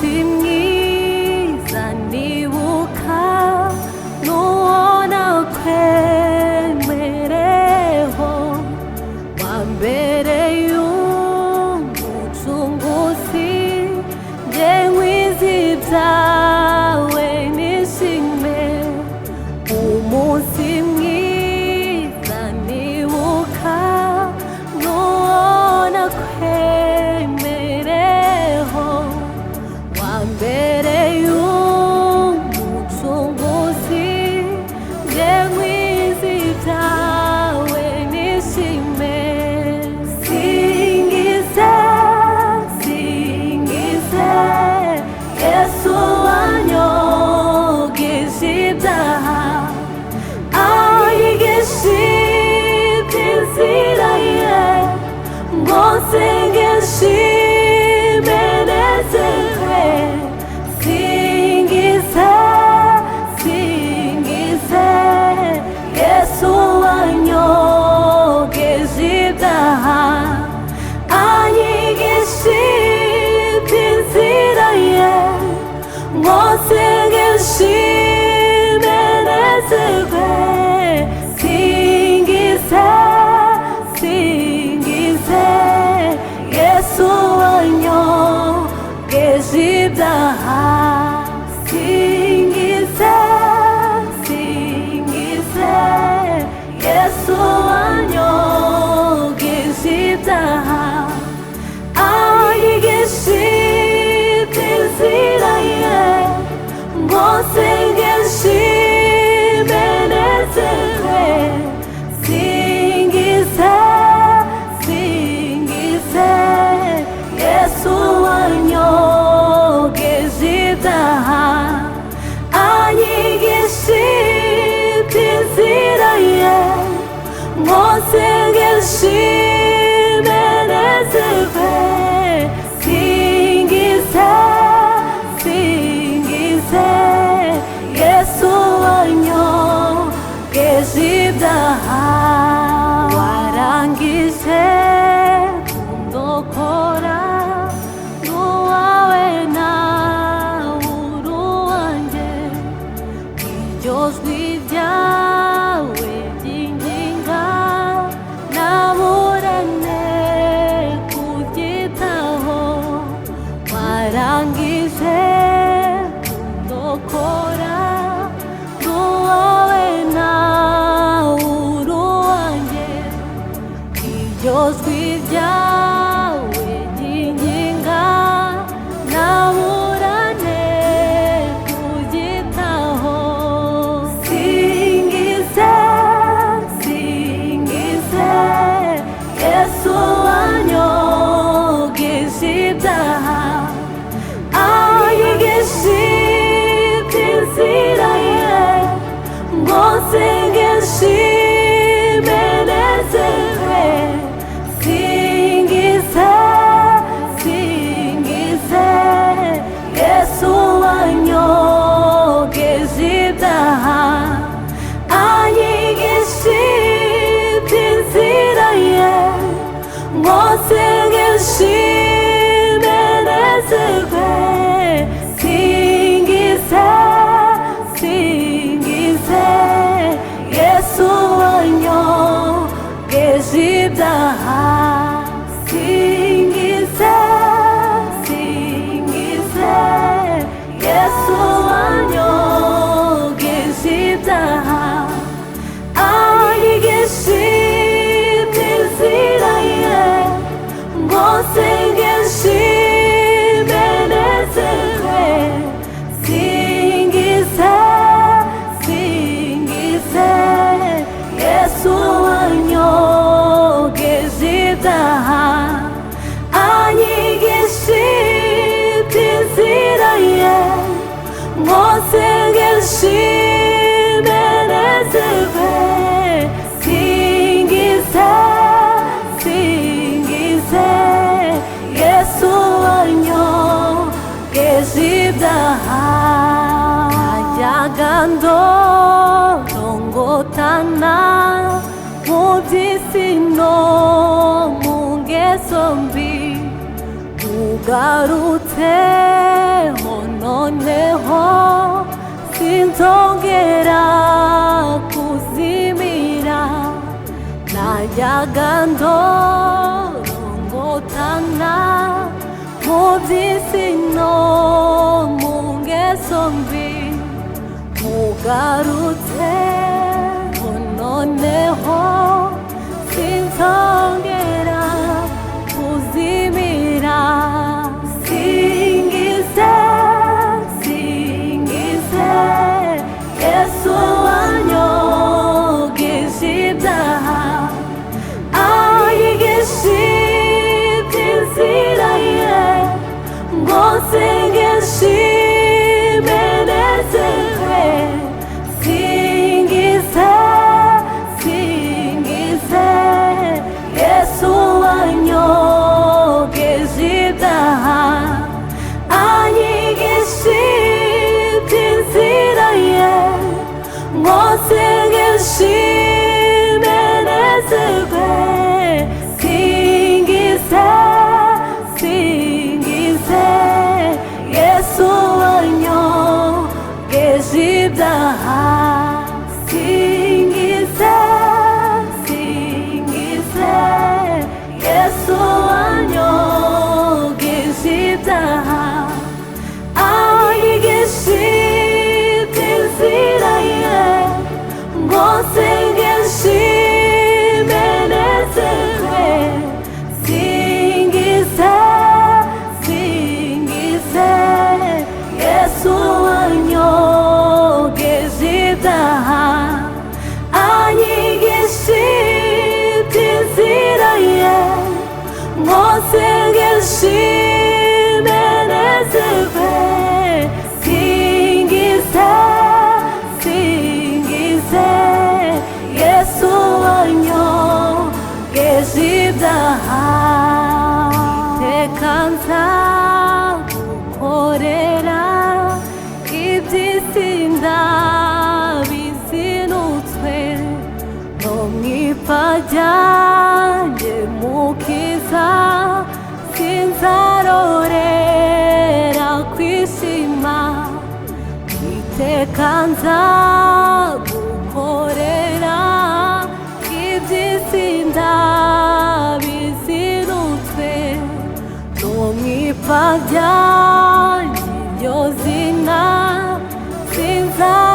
umunsi mwiza nibuka n'uwo nakwemereho wambereye umucunguzi nje nkwiza ibyawe nishime umunsi mwiza nibuka n'uwo nakwemereho wambereye umucunguzi nje nkwiza ibyawe nishime singize singize Yesu wanyogeje ibyaha ayigisha iby'inzira ye ngo nsenge nshime nezerwe singize singize Yesu wanyogeje ibyaha anyigisha iby'inzira ye ngo nsenge nshime nezerwe singize singize Yesu wanyogeje ibyaha singize singize Yesu wanyogeje ibyaha anyigisha iby'inzira ye ngo nsenge nshime nezerwe singize singize Yesu wanyogeje ibyaha anyigisha iby'inzira ye ngo nsenge nshime nezerwe singize singize Yesu wanyogeje ibyaha warangije kundokora n'uwawe nawe uri uwanjye iryo jwi ryawe ryinginga naburane kuryitaho warangije kundokora n'uwawe nawe uri uwanjye iryo jwi ryawe ryinginga naburane kuryitaho singize singize Yesu wanyogeje ibyaha anyigisha iby'inzira ye ngo nsenge nshime nezerwe singize singize Yesu wanyogeje ibyaha anyigisha iby'inzira ye ngo nsenge nshime nezerwe singize singize Yesu wanyogeje ibyaha singize singize Yesu wanyogeje ibyaha anyigisha iby'inzira ye ngo nsenge nshime nezerwe singize singize Yesu wanyogeje ibyaha anyigisha iby'inzira ye ngo nsenge nshime nezerwe singize singize Yesu wanyogeje ibyaha najyaga ndorongotana mu by'isi no mu ngeso mbi ugarutse noneho sinzongera kuzimira. najyaga ndorongotana mu by'isi no mu ngeso mbi, mugarutse noneho sinzongera kuzimira. Singize, singize Yesu wanyogeje ibyaha, ayigisha iby'inzira ye, ngo nsengeshe imenezerwe. Singize, singize Yesu wanyogeje ibyaha, anyigisha iby'inzira ye, ngo nsengeshe imenezerwe. Singize, singize Yesu wanyogeje ibyaha. Singize, singize Yesu wanyogeje ibyaha, anyigisha iby'inzira ye, ngo nsengeshe imenezerwe. Singize, singize Yesu wanyogeje ibyaha, anyigisha iby'inzira ye, ngo nsengeshe imenezerwe. Singize, singize Yesu wanyogeje ibyaha. Iteka nzagukorera iby'isi ndabizinutswe, no mu ipfa ryanjye mukiza sinzarorera kwishima. Iteka nzagukorera iby'isi ndabizinutswe, no mu ipfa ryanjye iryo zina sinzarorera